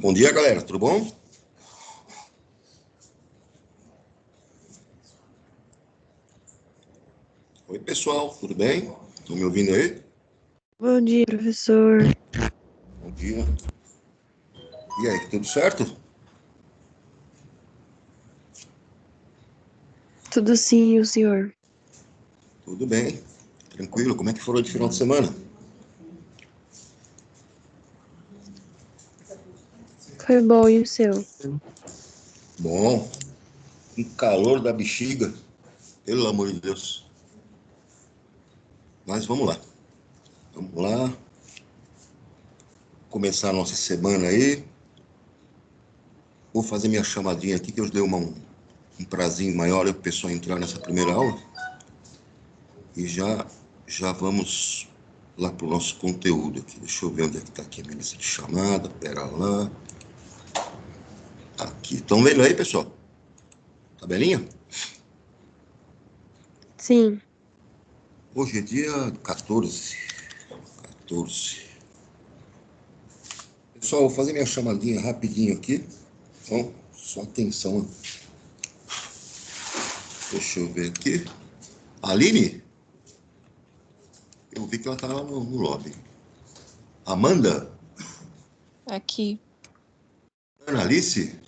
Bom dia, galera. Tudo bom? Oi, pessoal. Tudo bem? Estão me ouvindo aí? Bom dia, professor. Bom dia. E aí, tudo certo? Tudo sim, o senhor? Tudo bem. Tranquilo. Como é que foram de final de semana? Foi bom, e o seu? Bom. Um calor da bexiga. Pelo amor de Deus. Mas vamos lá. Vamos lá. Começar a nossa semana aí. Vou fazer minha chamadinha aqui, que eu dei um prazinho maior para o pessoal entrar nessa primeira aula. E já vamos lá para o nosso conteúdo aqui. Deixa eu ver onde é que está aqui a minha lista de chamada. Pera lá. Aqui. Estão vendo aí, pessoal? Tabelinha? Sim. Hoje é dia 14. Pessoal, vou fazer minha chamadinha rapidinho aqui. Então, só atenção. Deixa eu ver aqui. Aline? Eu vi que ela tá lá no lobby. Amanda? Aqui. Analice?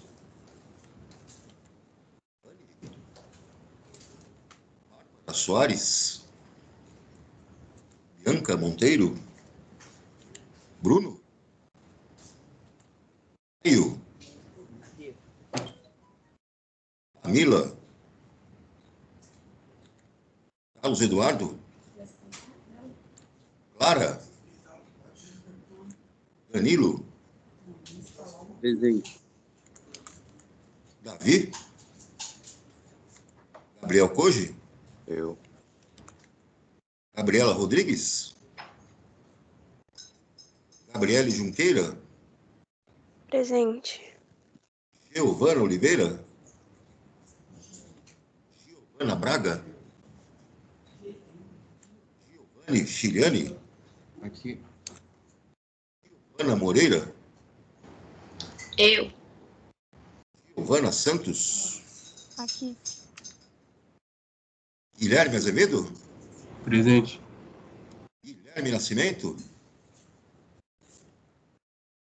Soares? Bianca Monteiro? Bruno? Caio? Camila? Carlos Eduardo? Clara? Danilo? Presente. Davi? Gabriel Koji? Eu. Gabriela Rodrigues? Gabriele Junqueira? Presente. Giovana Oliveira? Giovana Braga? Giovanni Chiliani? Aqui. Ana Moreira? Eu. Giovana Santos? Aqui. Guilherme Azevedo? Presente. Guilherme Nascimento?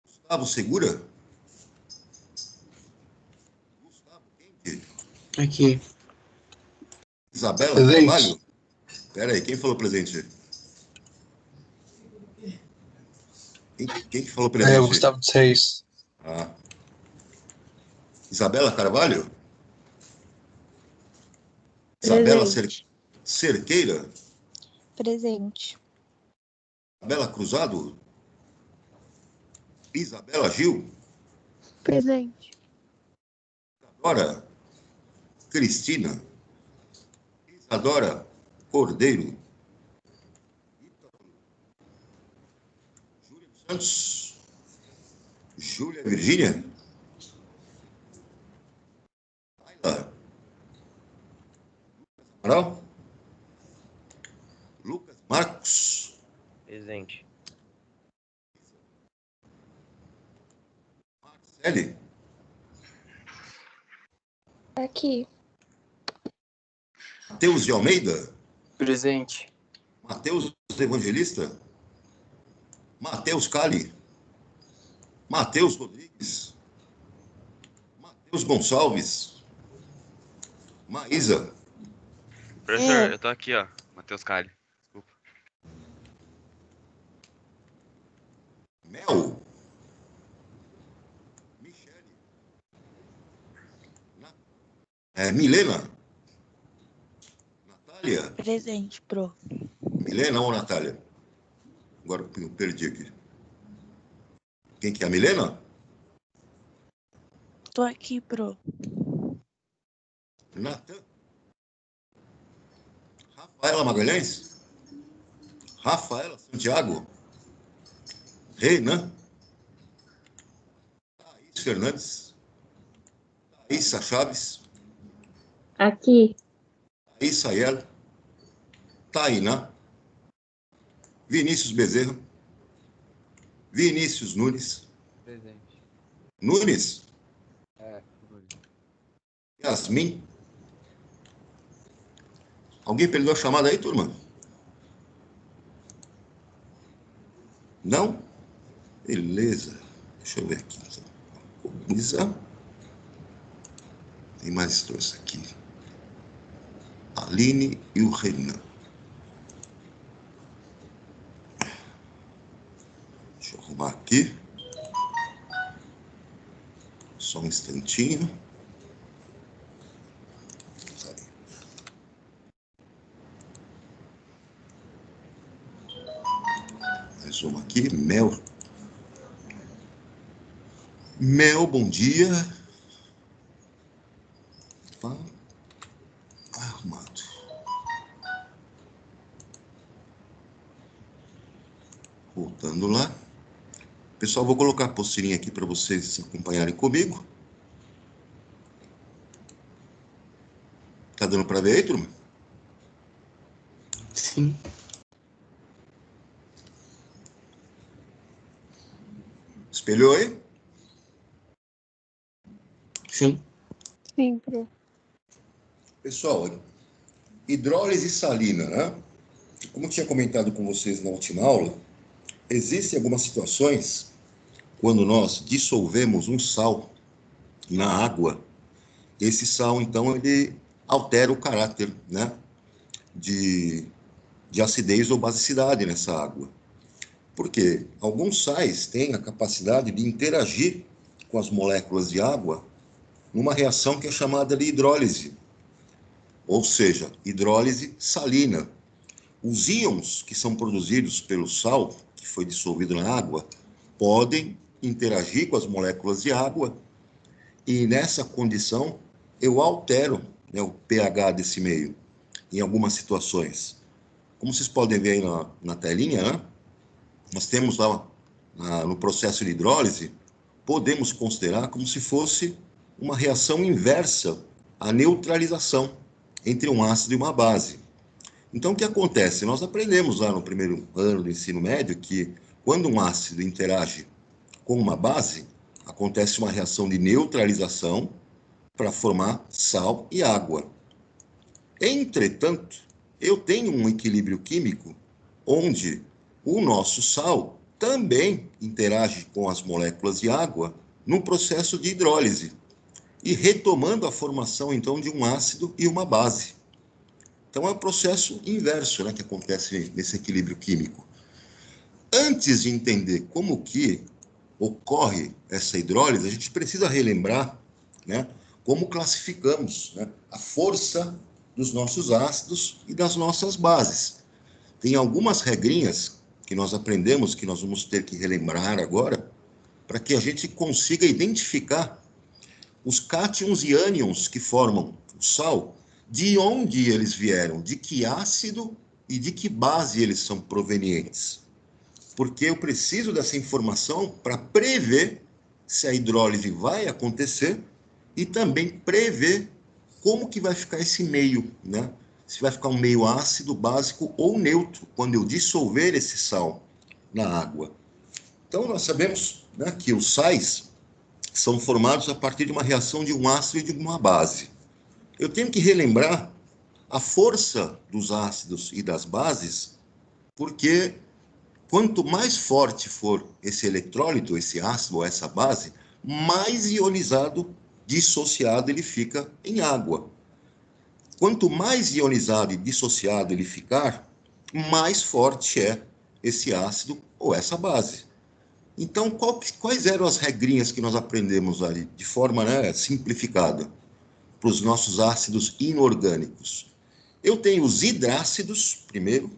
Gustavo Segura? Gustavo Quente? Aqui. Isabela Presente. Carvalho? Pera aí, quem falou presente? Quem que falou O presente? Gustavo dos Reis. Ah. Isabela Carvalho? Isabela Presente. Cerqueira? Presente. Isabela Cruzado? Isabela Gil? Presente. Isadora Cristina? Isadora Cordeiro? Júlia dos Santos? Júlia Virgínia? Laila? Amaral? Lucas Marcos? Presente. Marcele? Aqui. Mateus de Almeida? Presente. Mateus Evangelista? Mateus Cali? Mateus Rodrigues? Mateus Gonçalves? Maísa? Professor, eu tô aqui, ó. Matheus Cali. Desculpa. Mel? Michele? Milena? Natália? Presente, pro. Milena ou Natália? Agora eu perdi aqui. Quem que é a Milena? Tô aqui, pro. Natan? Rafaela Magalhães? Rafaela Santiago? Renan? Thaís Fernandes? Thaísa Chaves? Aqui. Thaís Sayel? Tainá? Vinícius Bezerra? Vinícius Nunes? Presente. Nunes? É. Yasmin? Alguém perdeu a chamada aí, turma? Não? Beleza. Deixa eu ver aqui. Coisa. Tem mais dois aqui. Aline e o Renan. Deixa eu arrumar aqui. Só um instantinho. Mais uma aqui. Mel. Mel, bom dia. Tá arrumado. Voltando lá. Pessoal, vou colocar a postirinha aqui para vocês acompanharem comigo. Tá dando para ver aí, turma? Sim. Espelhou aí? Sim. Sim, pro. Pessoal, hidrólise salina, né? Como eu tinha comentado com vocês na última aula, existem algumas situações quando nós dissolvemos um sal na água. Esse sal, então, ele altera o caráter, né, de acidez ou basicidade nessa água. Por quê? Alguns sais têm a capacidade de interagir com as moléculas de água numa reação que é chamada de hidrólise, ou seja, hidrólise salina. Os íons que são produzidos pelo sal, que foi dissolvido na água, podem interagir com as moléculas de água e, nessa condição, eu altero, né, o pH desse meio, em algumas situações. Como vocês podem ver aí na telinha, né, nós temos lá, no processo de hidrólise, podemos considerar como se fosse uma reação inversa à neutralização entre um ácido e uma base. Então, o que acontece? Nós aprendemos lá no primeiro ano do ensino médio que, quando um ácido interage com uma base, acontece uma reação de neutralização para formar sal e água. Entretanto, eu tenho um equilíbrio químico onde o nosso sal também interage com as moléculas de água no processo de hidrólise e retomando a formação, então, de um ácido e uma base. Então, é um processo inverso, né, que acontece nesse equilíbrio químico. Antes de entender como que ocorre essa hidrólise, a gente precisa relembrar, né, como classificamos, né, a força dos nossos ácidos e das nossas bases. Tem algumas regrinhas que nós aprendemos, que nós vamos ter que relembrar agora, para que a gente consiga identificar os cátions e ânions que formam o sal, de onde eles vieram, de que ácido e de que base eles são provenientes. Porque eu preciso dessa informação para prever se a hidrólise vai acontecer e também prever como que vai ficar esse meio, né? Se vai ficar um meio ácido, básico ou neutro, quando eu dissolver esse sal na água. Então, nós sabemos, né, que os sais são formados a partir de uma reação de um ácido e de uma base. Eu tenho que relembrar a força dos ácidos e das bases, porque quanto mais forte for esse eletrólito, esse ácido ou essa base, mais ionizado, dissociado ele fica em água. Quanto mais ionizado e dissociado ele ficar, mais forte é esse ácido ou essa base. Então, quais eram as regrinhas que nós aprendemos ali, de forma, né, simplificada, para os nossos ácidos inorgânicos? Eu tenho os hidrácidos, primeiro.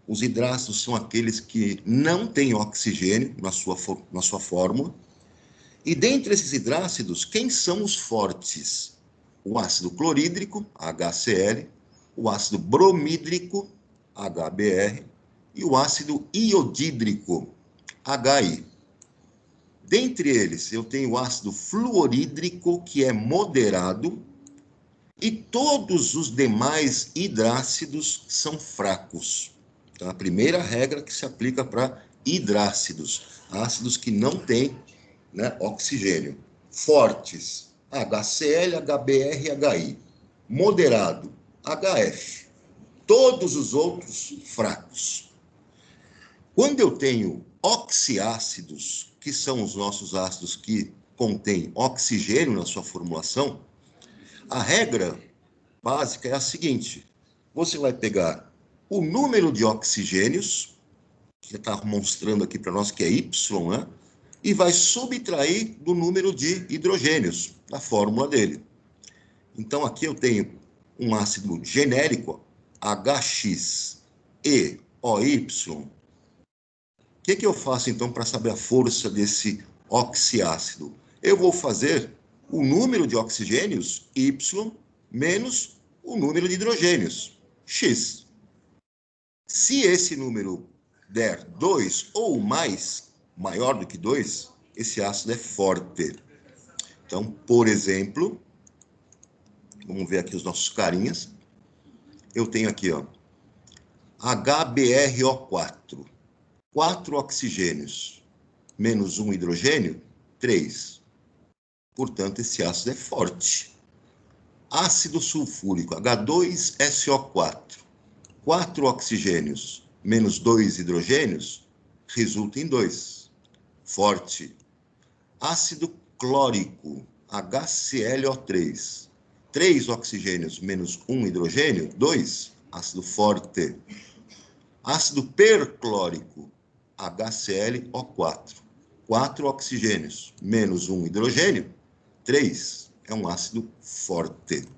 Os hidrácidos são aqueles que não têm oxigênio na sua fórmula. E dentre esses hidrácidos, quem são os fortes? O ácido clorídrico, HCl, o ácido bromídrico, HBr, e o ácido iodídrico, HI. Dentre eles, eu tenho o ácido fluorídrico, que é moderado, e todos os demais hidrácidos são fracos. Então, a primeira regra que se aplica para hidrácidos, ácidos que não têm, né, oxigênio. Fortes, HCl, HBr e HI. Moderado, HF. Todos os outros fracos. Quando eu tenho oxiácidos, que são os nossos ácidos que contêm oxigênio na sua formulação, a regra básica é a seguinte: você vai pegar o número de oxigênios, que está mostrando aqui para nós que é Y, né? E vai subtrair do número de hidrogênios da fórmula dele. Então, aqui eu tenho um ácido genérico, HXeOY. O que eu faço, então, para saber a força desse oxiácido? Eu vou fazer o número de oxigênios, Y, menos o número de hidrogênios, X. Se esse número der 2 ou mais, maior do que 2, esse ácido é forte. Então, por exemplo, vamos ver aqui os nossos carinhas. Eu tenho aqui, ó, HBrO4. 4 oxigênios menos 1 hidrogênio, 3. Portanto, esse ácido é forte. Ácido sulfúrico, H2SO4. 4 oxigênios menos 2 hidrogênios, resulta em 2. Forte. Ácido clórico, HClO3. 3 oxigênios menos 1 hidrogênio, 2. Ácido forte. Ácido perclórico, HClO4. 4 oxigênios menos 1 hidrogênio, 3. É um ácido forte.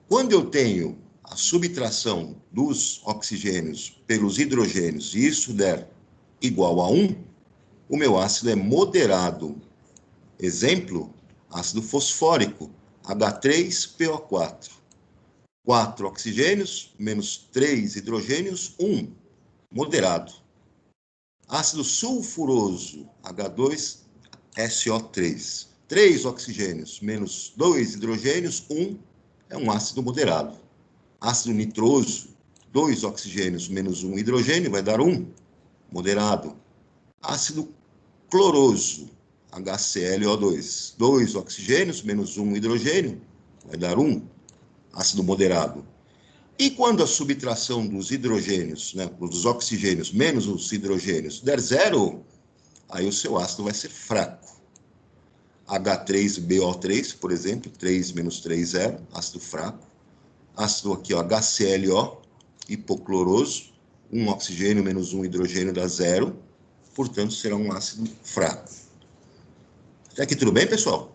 Quando eu tenho a subtração dos oxigênios pelos hidrogênios e isso der igual a 1, o meu ácido é moderado. Exemplo, ácido fosfórico, H3PO4. 4 oxigênios menos 3 hidrogênios, 1. Moderado. Ácido sulfuroso, H2SO3. 3 oxigênios menos 2 hidrogênios, 1. É um ácido moderado. Ácido nitroso, 2 oxigênios menos 1 hidrogênio, vai dar 1. Moderado. Ácido cloroso, HClO2. 2 oxigênios menos 1 hidrogênio, vai dar 1. Ácido moderado. E quando a subtração dos hidrogênios, né, dos oxigênios menos os hidrogênios der 0, aí o seu ácido vai ser fraco. H3BO3, por exemplo, 3 menos 3, 0, ácido fraco. Ácido aqui, ó, HClO, hipocloroso, 1 oxigênio menos 1 hidrogênio dá 0, portanto, será um ácido fraco. Até aqui tudo bem, pessoal?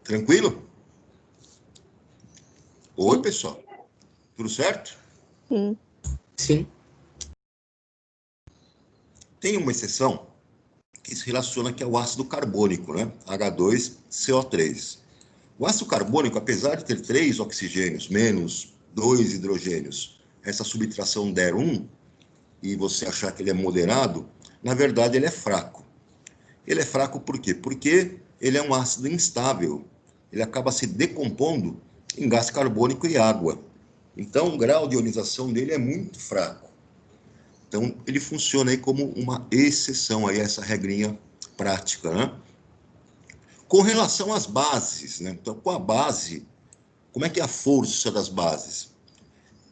Tranquilo? Oi, pessoal. Tudo certo? Sim. Sim. Tem uma exceção que se relaciona que é o ácido carbônico, né? H2CO3. O ácido carbônico, apesar de ter 3 oxigênios menos 2 hidrogênios, essa subtração der 1, e você achar que ele é moderado, na verdade ele é fraco. Ele é fraco por quê? Porque ele é um ácido instável. Ele acaba se decompondo em gás carbônico e água. Então, o grau de ionização dele é muito fraco. Então, ele funciona aí como uma exceção a essa regrinha prática, né? Com relação às bases, né? Então, com a base, como é que é a força das bases?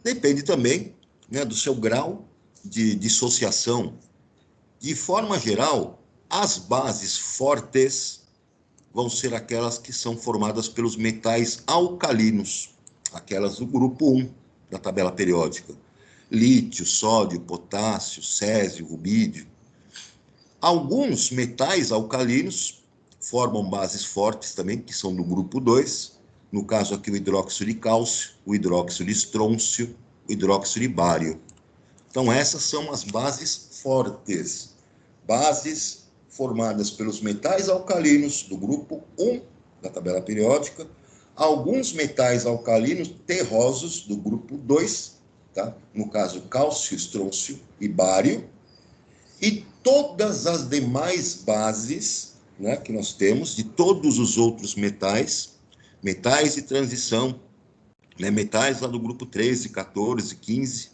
Depende também, né, do seu grau de dissociação. De forma geral, as bases fortes vão ser aquelas que são formadas pelos metais alcalinos, aquelas do grupo 1 da tabela periódica. Lítio, sódio, potássio, césio, rubídio. Alguns metais alcalinos formam bases fortes também, que são do grupo 2. No caso aqui, o hidróxido de cálcio, o hidróxido de estrôncio, o hidróxido de bário. Então, essas são as bases fortes. Bases formadas pelos metais alcalinos do grupo 1 da tabela periódica, alguns metais alcalinos terrosos do grupo 2, tá? No caso, cálcio, estrôncio e bário, e todas as demais bases, né, que nós temos, de todos os outros metais, metais de transição, né, metais lá do grupo 13, 14, 15,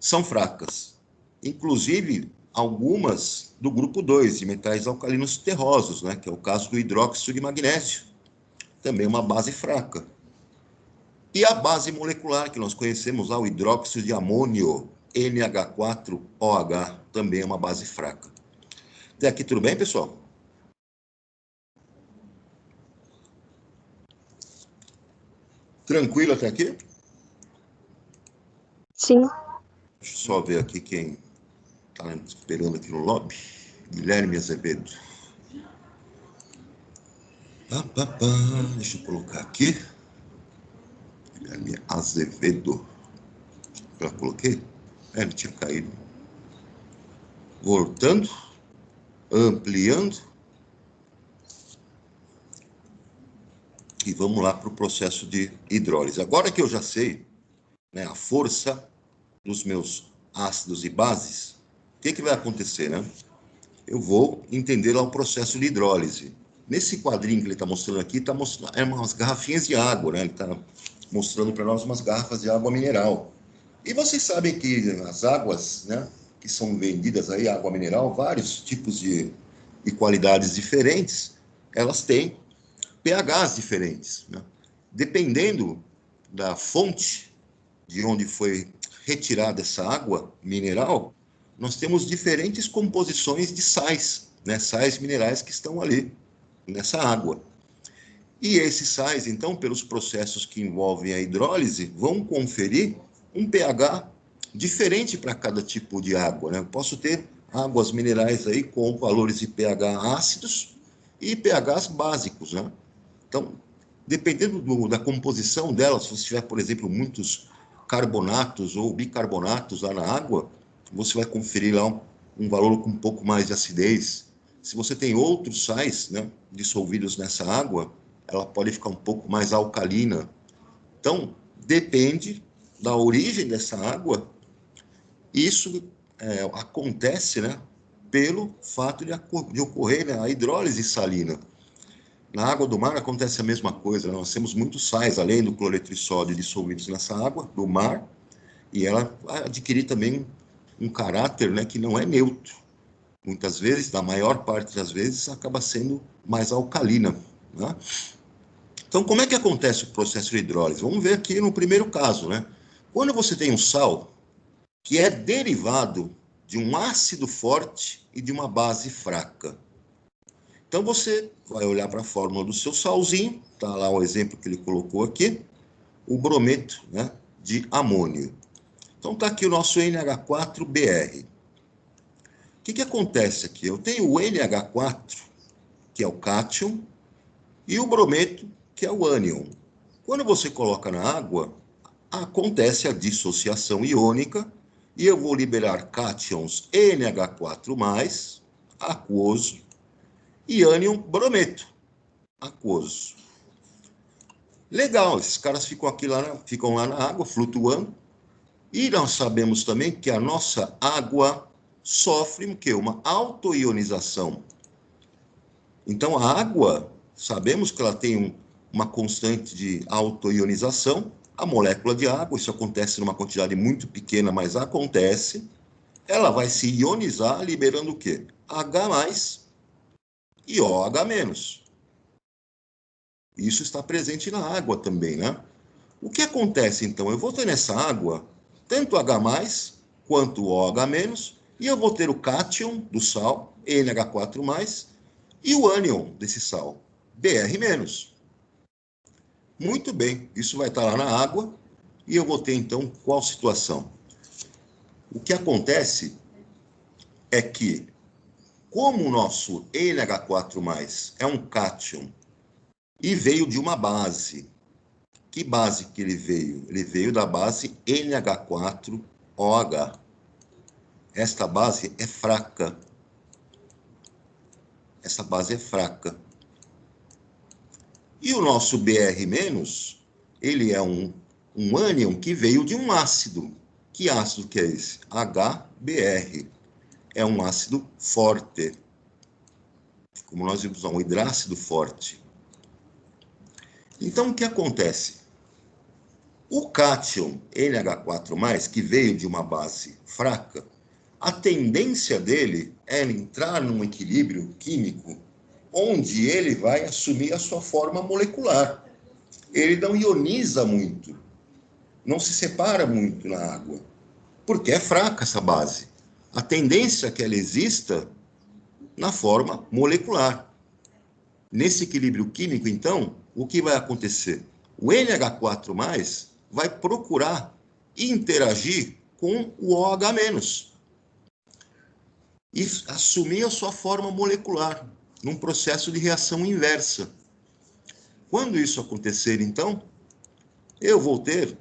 são fracas. inclusive algumas do grupo 2, de metais alcalinos terrosos, né, que é o caso do hidróxido de magnésio, também uma base fraca. E a base molecular que nós conhecemos lá, o hidróxido de amônio, NH4OH, também é uma base fraca. Até aqui tudo bem, pessoal? Tranquilo até aqui? Sim. Deixa eu só ver aqui quem está esperando aqui no lobby. Guilherme Azevedo. Deixa eu colocar aqui. Guilherme Azevedo. Já coloquei? Ele tinha caído. Voltando. Ampliando. E vamos lá para o processo de hidrólise. Agora que eu já sei, né, a força dos meus ácidos e bases, o que vai acontecer, né? Eu vou entender lá o processo de hidrólise. Nesse quadrinho que ele está mostrando aqui, está mostrando umas garrafinhas de água, né? Ele está mostrando para nós umas garrafas de água mineral. E vocês sabem que as águas, né, que são vendidas aí, água mineral, vários tipos de qualidades diferentes, elas têm pHs diferentes, né? Dependendo da fonte de onde foi retirada essa água mineral, nós temos diferentes composições de sais, né? Sais minerais que estão ali nessa água. E esses sais, então, pelos processos que envolvem a hidrólise, vão conferir um pH diferente para cada tipo de água, né? Eu posso ter águas minerais aí com valores de pH ácidos e pHs básicos, né? Então, dependendo da composição delas, se você tiver, por exemplo, muitos carbonatos ou bicarbonatos lá na água, você vai conferir lá um valor com um pouco mais de acidez. Se você tem outros sais, né, dissolvidos nessa água, ela pode ficar um pouco mais alcalina. Então, depende da origem dessa água. Isso acontece, né, pelo fato de ocorrer, né, a hidrólise salina. Na água do mar acontece a mesma coisa, né? Nós temos muitos sais, além do cloreto de sódio dissolvidos nessa água do mar, e ela vai adquirir também um caráter, né, que não é neutro. Muitas vezes, na maior parte das vezes, acaba sendo mais alcalina, né? Então, como é que acontece o processo de hidrólise? Vamos ver aqui no primeiro caso, né? Quando você tem um sal que é derivado de um ácido forte e de uma base fraca. Então, você vai olhar para a fórmula do seu salzinho, está lá o exemplo que ele colocou aqui, o brometo, né, de amônio. Então, está aqui o nosso NH4Br. O que acontece aqui? Eu tenho o NH4, que é o cátion, e o brometo, que é o ânion. Quando você coloca na água, acontece a dissociação iônica, e eu vou liberar cátions NH4+, aquoso, e ânion brometo, aquoso. Legal, esses caras ficam lá na água, flutuando, e nós sabemos também que a nossa água sofre uma autoionização. Então, a água, sabemos que ela tem uma constante de autoionização, a molécula de água, isso acontece numa quantidade muito pequena, mas acontece, ela vai se ionizar, liberando o quê? H+, e OH-. Isso está presente na água também, né? O que acontece, então? Eu vou ter nessa água tanto H+, quanto OH-, e eu vou ter o cátion do sal, NH4+, e o ânion desse sal, Br-. Muito bem, isso vai estar lá na água, e eu vou ter, então, qual situação? O que acontece é que, como o nosso NH4+, é um cátion, e veio de uma base. Que base que ele veio? Ele veio da base NH4OH. Esta base é fraca. Essa base é fraca. E o nosso Br-, ele é um ânion que veio de um ácido. Que ácido que é esse? HBr. É um ácido forte. Como nós vimos, um hidrácido forte. Então, o que acontece? O cátion NH4+, que veio de uma base fraca, a tendência dele é entrar num equilíbrio químico onde ele vai assumir a sua forma molecular. Ele não ioniza muito, não se separa muito na água, porque é fraca essa base. A tendência é que ela exista na forma molecular. Nesse equilíbrio químico, então, o que vai acontecer? O NH4+, vai procurar interagir com o OH- e assumir a sua forma molecular, num processo de reação inversa. Quando isso acontecer, então, eu vou ter,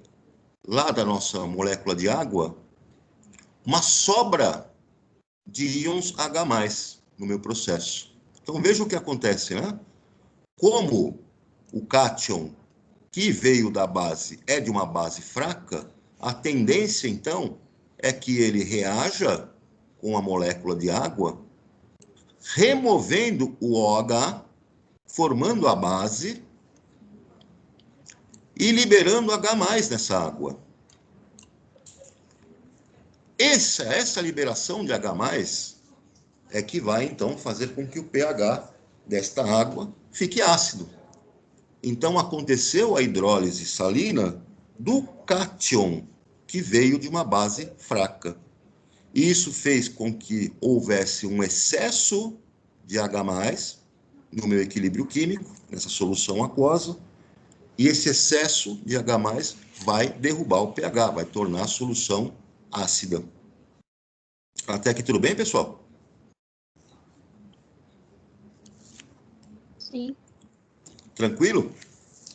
lá da nossa molécula de água, uma sobra de íons H+, no meu processo. Então, veja o que acontece, né? Como o cátion que veio da base é de uma base fraca, a tendência, então, é que ele reaja com a molécula de água, removendo o OH, formando a base e liberando H+ nessa água. Essa liberação de H+ é que vai, então, fazer com que o pH desta água fique ácido. Então, aconteceu a hidrólise salina do cátion, que veio de uma base fraca. Isso fez com que houvesse um excesso de H+ no meu equilíbrio químico, nessa solução aquosa, e esse excesso de H+ vai derrubar o pH, vai tornar a solução ácida. Até aqui tudo bem, pessoal? Sim. Tranquilo?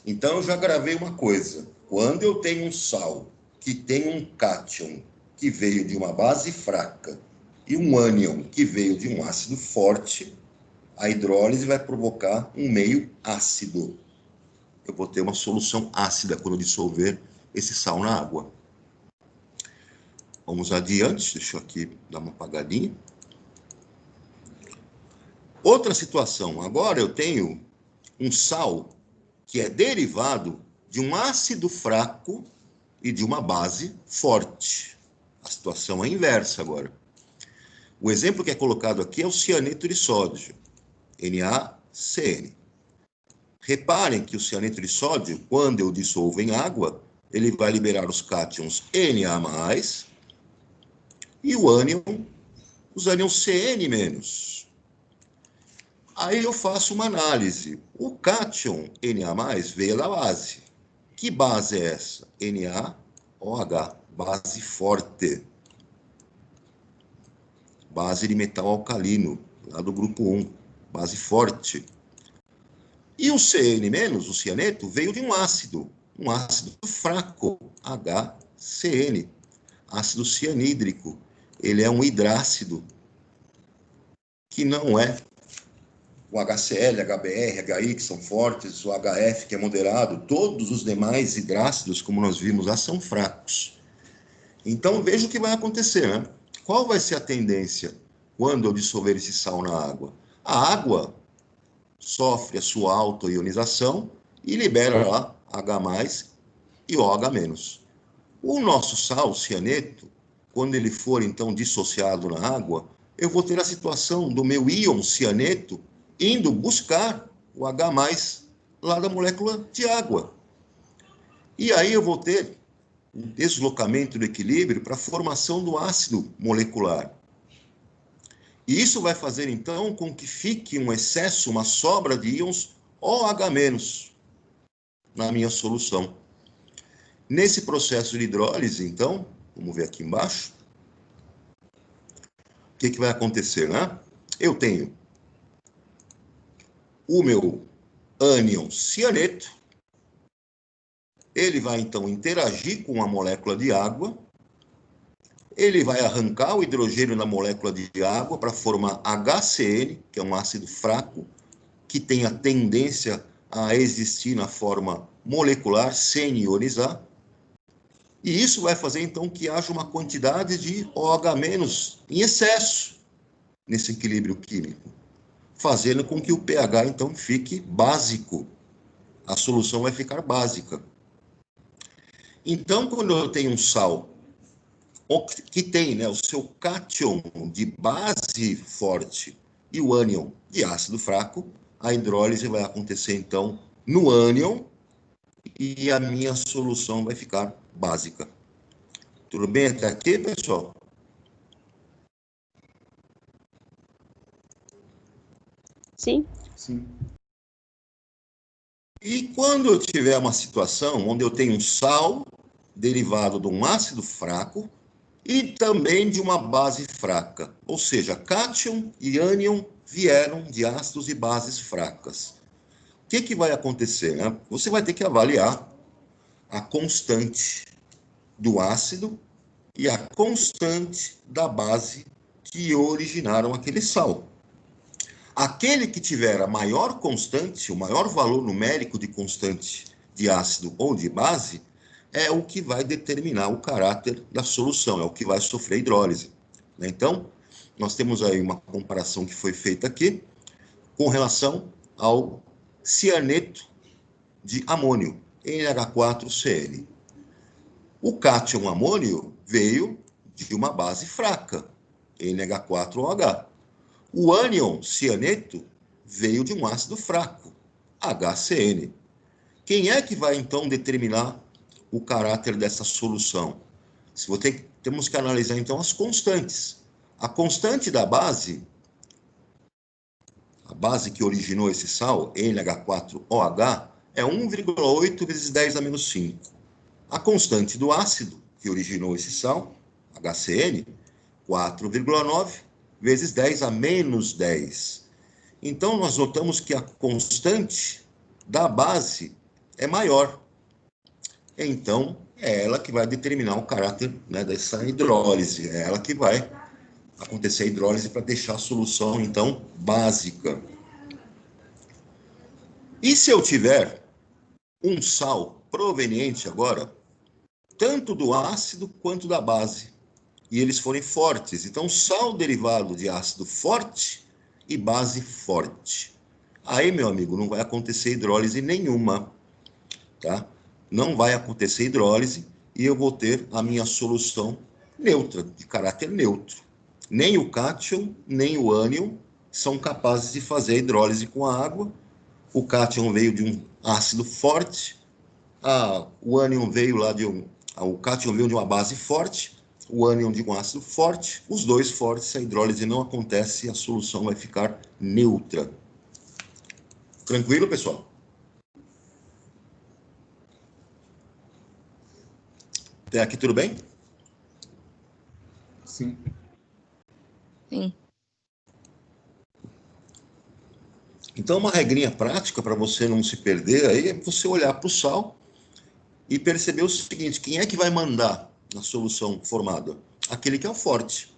Então, eu já gravei uma coisa. Quando eu tenho um sal que tem um cátion que veio de uma base fraca e um ânion que veio de um ácido forte, a hidrólise vai provocar um meio ácido. Eu vou ter uma solução ácida quando eu dissolver esse sal na água. Vamos adiante, deixa eu aqui dar uma apagadinha. Outra situação, agora eu tenho um sal que é derivado de um ácido fraco e de uma base forte. A situação é inversa agora. O exemplo que é colocado aqui é o cianeto de sódio, NaCN. Reparem que o cianeto de sódio, quando eu dissolvo em água, ele vai liberar os cátions Na+, e o ânion, os ânions CN-. Aí eu faço uma análise. O cátion Na+ veio da base. Que base é essa? NaOH, base forte. Base de metal alcalino, lá do grupo 1, base forte. E o CN-, o cianeto, veio de um ácido fraco, HCN, ácido cianídrico. Ele é um hidrácido, que não é o HCl, HBr, HI, que são fortes, o HF, que é moderado, todos os demais hidrácidos, como nós vimos lá, são fracos. Então, veja o que vai acontecer, né? Qual vai ser a tendência quando eu dissolver esse sal na água? A água sofre a sua autoionização e libera lá H+ e OH-. O nosso sal, o cianeto, quando ele for, então, dissociado na água, eu vou ter a situação do meu íon cianeto indo buscar o H+ lá da molécula de água. E aí eu vou ter um deslocamento do equilíbrio para a formação do ácido molecular. E isso vai fazer, então, com que fique um excesso, uma sobra de íons OH- na minha solução. Nesse processo de hidrólise, então, vamos ver aqui embaixo, o que vai acontecer, né? Eu tenho o meu ânion cianeto, ele vai, então, interagir com a molécula de água, ele vai arrancar o hidrogênio da molécula de água para formar HCN, que é um ácido fraco, que tem a tendência a existir na forma molecular, sem ionizar. E isso vai fazer, então, que haja uma quantidade de OH- em excesso nesse equilíbrio químico, fazendo com que o pH, então, fique básico. A solução vai ficar básica. Então, quando eu tenho um sal que tem, né, o seu cátion de base forte e o ânion de ácido fraco, a hidrólise vai acontecer, então, no ânion e a minha solução vai ficar básica. Tudo bem até aqui, pessoal? Sim. Sim. E quando eu tiver uma situação onde eu tenho um sal derivado de um ácido fraco e também de uma base fraca, ou seja, cátion e ânion vieram de ácidos e bases fracas. O que vai acontecer, né? Você vai ter que avaliar a constante do ácido e a constante da base que originaram aquele sal. Aquele que tiver a maior constante, o maior valor numérico de constante de ácido ou de base, é o que vai determinar o caráter da solução, é o que vai sofrer hidrólise. Então, nós temos aí uma comparação que foi feita aqui com relação ao cianeto de amônio, NH4Cl. O cátion amônio veio de uma base fraca, NH4OH. O ânion cianeto veio de um ácido fraco, HCN. Quem é que vai, então, determinar o caráter dessa solução? Temos que analisar, então, as constantes. A constante da base, a base que originou esse sal, NH4OH, é 1,8 vezes 10 a menos 5. A constante do ácido que originou esse sal, HCN, 4,9 vezes 10 a menos 10. Então, nós notamos que a constante da base é maior. Então, é ela que vai determinar o caráter, né, dessa hidrólise. É ela que vai acontecer a hidrólise para deixar a solução, então, básica. E se eu tiver um sal proveniente agora, tanto do ácido quanto da base, e eles forem fortes? Então, sal derivado de ácido forte e base forte. Aí, meu amigo, não vai acontecer hidrólise nenhuma, tá? Não vai acontecer hidrólise e eu vou ter a minha solução neutra, de caráter neutro. Nem o cátion, nem o ânion são capazes de fazer a hidrólise com a água. O cátion veio de um ácido forte, o ânion veio lá o cátion veio de uma base forte, o ânion de um ácido forte, os dois fortes, a hidrólise não acontece e a solução vai ficar neutra. Tranquilo, pessoal? Até aqui tudo bem? Sim. Sim. Então, uma regrinha prática para você não se perder aí é você olhar para o sal e perceber o seguinte: quem é que vai mandar na solução formada? Aquele que é o forte.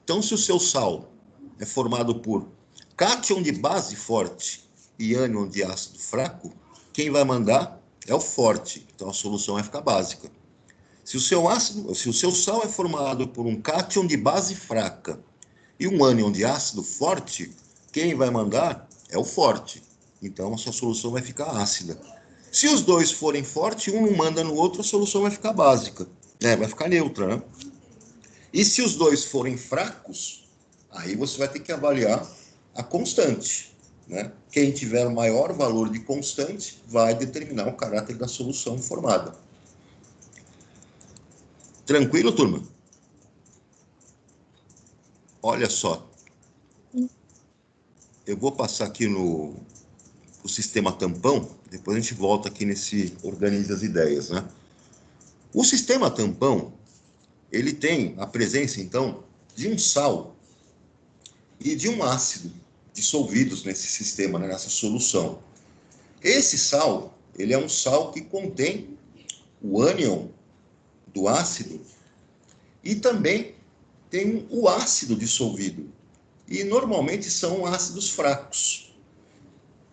Então, se o seu sal é formado por cátion de base forte e ânion de ácido fraco, quem vai mandar é o forte. Então, a solução vai ficar básica. Se o seu sal é formado por um cátion de base fraca e um ânion de ácido forte, quem vai mandar é o forte. Então, a sua solução vai ficar ácida. Se os dois forem fortes, um não manda no outro, a solução vai ficar básica. Vai ficar neutra, né? E se os dois forem fracos, aí você vai ter que avaliar a constante, né? Quem tiver o maior valor de constante vai determinar o caráter da solução formada. Tranquilo, turma? Olha só. Eu vou passar aqui no sistema tampão, depois a gente volta aqui nesse Organize as Ideias, né? O sistema tampão, ele tem a presença, então, de um sal e de um ácido dissolvidos nesse sistema, né, nessa solução. Esse sal, ele é um sal que contém o ânion do ácido e também tem o ácido dissolvido. E normalmente são ácidos fracos.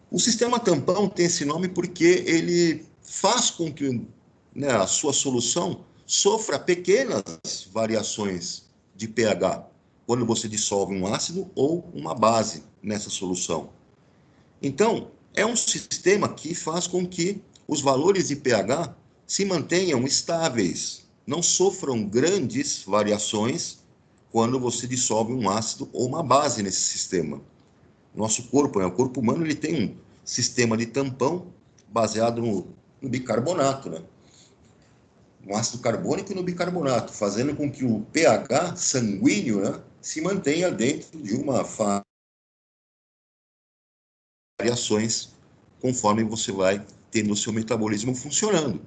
O sistema tampão tem esse nome porque ele faz com que, né, a sua solução sofra pequenas variações de pH, quando você dissolve um ácido ou uma base nessa solução. Então, é um sistema que faz com que os valores de pH se mantenham estáveis não sofram grandes variações quando você dissolve um ácido ou uma base nesse sistema. Nosso corpo, o corpo humano, ele tem um sistema de tampão baseado no bicarbonato, né? No ácido carbônico e no bicarbonato, fazendo com que o pH sanguíneo, né, se mantenha dentro de uma variações conforme você vai tendo o seu metabolismo funcionando.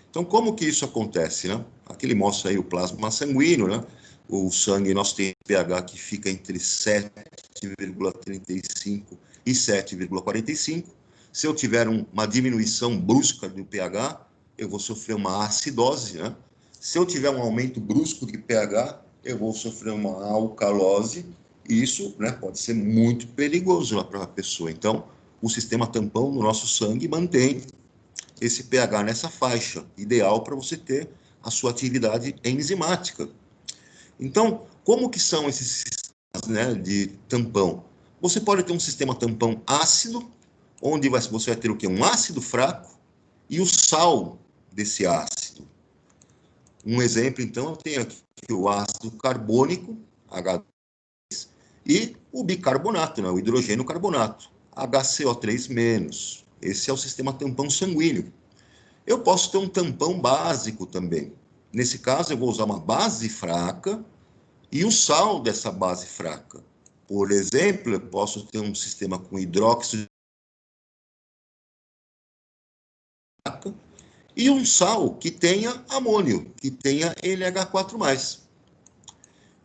Então, como que isso acontece, né? Aqui ele mostra aí o plasma sanguíneo, né? O sangue, nós temos pH que fica entre 7,35 e 7,45. Se eu tiver uma diminuição brusca do pH, eu vou sofrer uma acidose, né? Se eu tiver um aumento brusco de pH, eu vou sofrer uma alcalose, e isso, né, pode ser muito perigoso para a pessoa. Então, o sistema tampão no nosso sangue mantém esse pH nessa faixa, ideal para você ter a sua atividade enzimática. Então, como que são esses sistemas, né, de tampão? Você pode ter um sistema tampão ácido, onde você vai ter o quê? Um ácido fraco e o sal desse ácido. Um exemplo, então, eu tenho aqui o ácido carbônico, H2, e o bicarbonato, né, o hidrogênio carbonato, HCO3-. Esse é o sistema tampão sanguíneo. Eu posso ter um tampão básico também. Nesse caso, eu vou usar uma base fraca e o sal dessa base fraca. Por exemplo, eu posso ter um sistema com hidróxido e um sal que tenha amônio, que tenha NH4+.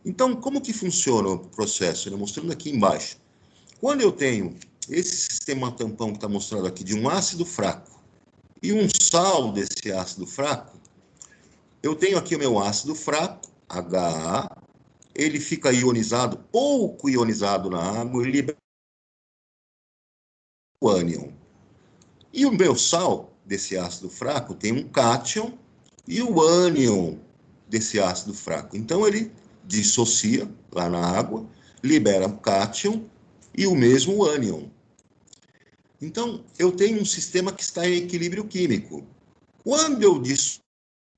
Então, como que funciona o processo? Mostrando aqui embaixo. Quando eu tenho esse sistema tampão que está mostrado aqui de um ácido fraco e um sal desse ácido fraco, eu tenho aqui o meu ácido fraco, HA, ele fica ionizado, pouco ionizado na água, ele libera o ânion. E o meu sal desse ácido fraco tem um cátion e o ânion desse ácido fraco. Então, ele dissocia lá na água, libera o cátion e o mesmo ânion. Então, eu tenho um sistema que está em equilíbrio químico. Quando eu dissolvo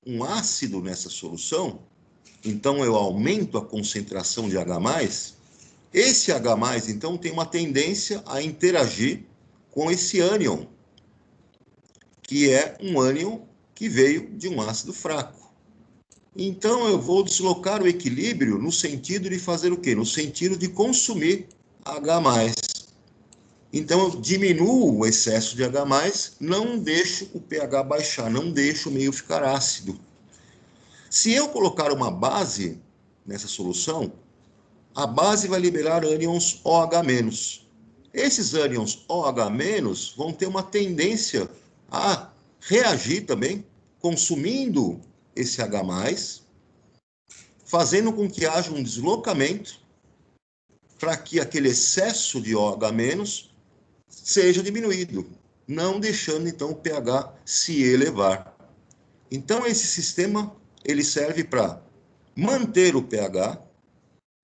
um ácido nessa solução, então eu aumento a concentração de H+, esse H+, então, tem uma tendência a interagir com esse ânion, que é um ânion que veio de um ácido fraco. Então, eu vou deslocar o equilíbrio no sentido de fazer o quê? No sentido de consumir H+. Então, eu diminuo o excesso de H+, não deixo o pH baixar, não deixo o meio ficar ácido. Se eu colocar uma base nessa solução, a base vai liberar ânions OH-. Esses ânions OH- vão ter uma tendência a reagir também, consumindo esse H+, fazendo com que haja um deslocamento para que aquele excesso de OH- seja diminuído, não deixando, então, o pH se elevar. Então, esse sistema, ele serve para manter o pH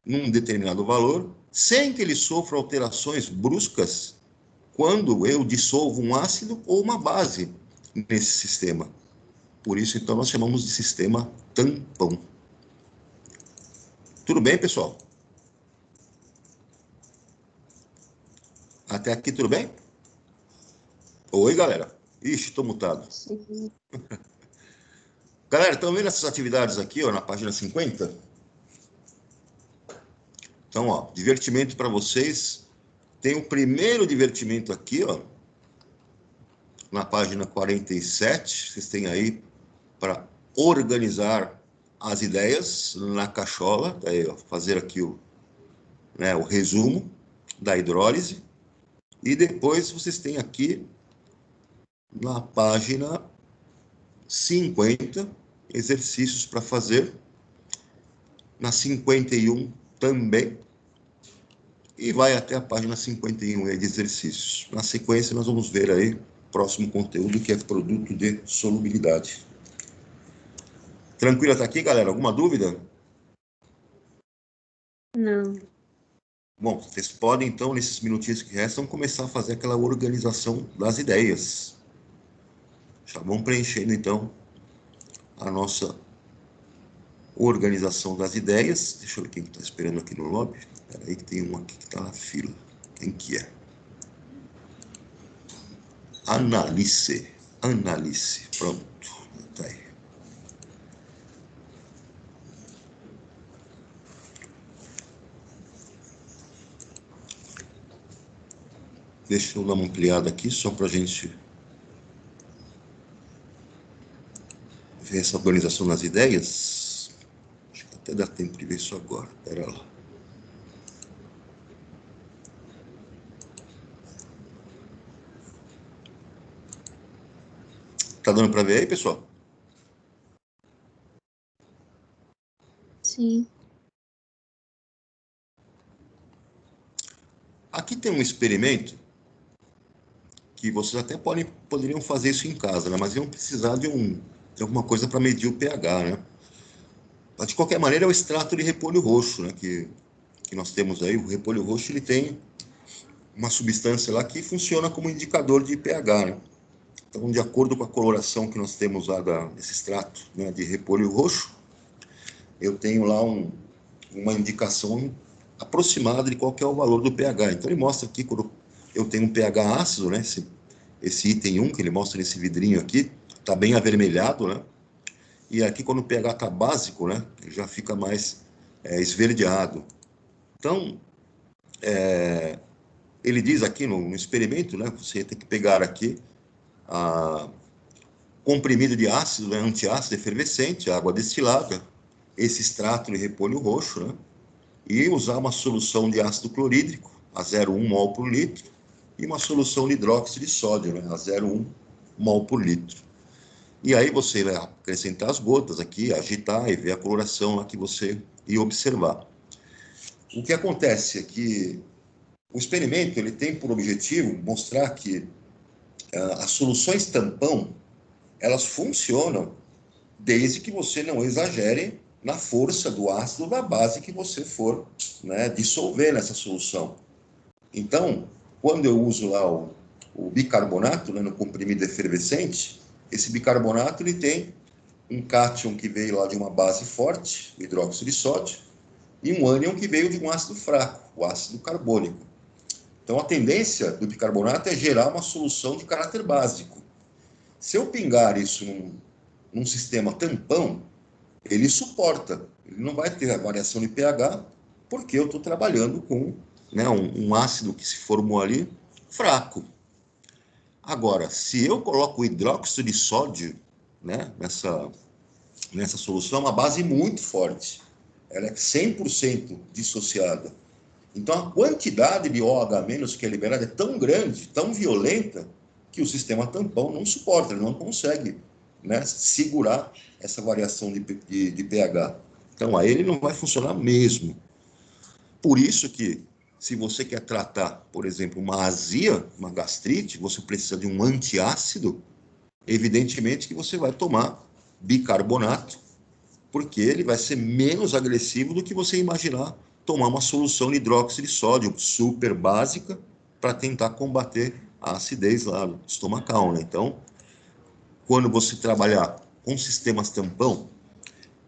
num determinado valor, sem que ele sofra alterações bruscas quando eu dissolvo um ácido ou uma base nesse sistema. Por isso, então, nós chamamos de sistema tampão. Tudo bem, pessoal? Até aqui, tudo bem? Oi, galera. Ixi, estou mutado. Sim. Galera, estão vendo essas atividades aqui, ó, na página 50? Então, ó, divertimento para vocês. Tem o primeiro divertimento aqui, ó, na página 47. Vocês têm aí para organizar as ideias na cachola, aí, ó, fazer aqui o resumo da hidrólise. E depois vocês têm aqui na página 50 exercícios para fazer. Na 51 também. E vai até a página 51 aí de exercícios. Na sequência, nós vamos ver aí o próximo conteúdo, que é produto de solubilidade. Tranquilo até aqui, galera? Alguma dúvida? Não. Bom, vocês podem, então, nesses minutinhos que restam, começar a fazer aquela organização das ideias. Já vão preenchendo, então, a nossa organização das ideias. Deixa eu ver quem está esperando aqui no lobby. Espera aí que tem um aqui que está na fila. Quem que é? Analice. Pronto. Tá aí. Deixa eu dar uma ampliada aqui, só para a gente ver essa organização nas ideias. Acho que até dá tempo de ver isso agora. Espera lá. Tá dando para ver aí, pessoal? Sim. Aqui tem um experimento que vocês até poderiam fazer isso em casa, né? Mas iam precisar de alguma coisa para medir o pH, né? Mas, de qualquer maneira, é o extrato de repolho roxo, né? Que nós temos aí. O repolho roxo, ele tem uma substância lá que funciona como indicador de pH, né? Então, de acordo com a coloração que nós temos lá desse extrato, né, de repolho roxo, eu tenho lá uma indicação aproximada de qual que é o valor do pH. Então, ele mostra aqui, quando eu tenho um pH ácido, né, esse item 1, que ele mostra nesse vidrinho aqui, está bem avermelhado, né? E aqui, quando o pH está básico, né, ele já fica mais esverdeado. Então, ele diz aqui no experimento, né, você tem que pegar aqui comprimido de ácido, né, antiácido efervescente, água destilada, esse extrato de repolho roxo, né, e usar uma solução de ácido clorídrico, a 0,1 mol por litro, e uma solução de hidróxido de sódio, né, a 0,1 mol por litro. E aí você vai acrescentar as gotas aqui, agitar e ver a coloração lá que você ia observar. O que acontece é que o experimento ele tem por objetivo mostrar que as soluções tampão, elas funcionam desde que você não exagere na força do ácido da base que você for, né, dissolver nessa solução. Então, quando eu uso lá o bicarbonato, né, no comprimido efervescente, esse bicarbonato ele tem um cátion que veio lá de uma base forte, o hidróxido de sódio, e um ânion que veio de um ácido fraco, o ácido carbônico. Então, a tendência do bicarbonato é gerar uma solução de caráter básico. Se eu pingar isso num sistema tampão, ele suporta, ele não vai ter a variação de pH, porque eu estou trabalhando com, né, um ácido que se formou ali fraco. Agora, se eu coloco o hidróxido de sódio, né, nessa solução, é uma base muito forte, ela é 100% dissociada. Então, a quantidade de OH- que é liberada é tão grande, tão violenta, que o sistema tampão não suporta, ele não consegue, né, segurar essa variação de pH. Então, aí ele não vai funcionar mesmo. Por isso que, se você quer tratar, por exemplo, uma azia, uma gastrite, você precisa de um antiácido, evidentemente que você vai tomar bicarbonato, porque ele vai ser menos agressivo do que você imaginar tomar uma solução de hidróxido de sódio super básica para tentar combater a acidez lá estomacal, né? Então, quando você trabalhar com sistemas tampão,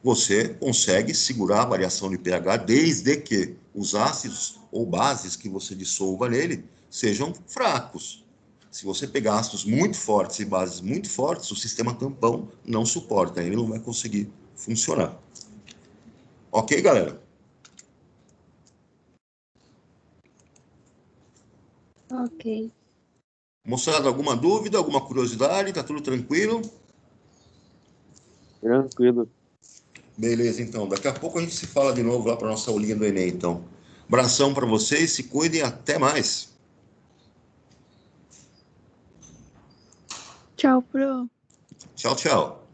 você consegue segurar a variação de pH desde que os ácidos ou bases que você dissolva nele sejam fracos. Se você pegar ácidos muito fortes e bases muito fortes, o sistema tampão não suporta, ele não vai conseguir funcionar. Ok, galera? Ok. Moçada, alguma dúvida, alguma curiosidade? Tá tudo tranquilo? Tranquilo. Beleza, então. Daqui a pouco a gente se fala de novo lá para nossa aulinha do Enem, então. Abração para vocês, se cuidem, até mais. Tchau, Pro. Tchau, tchau.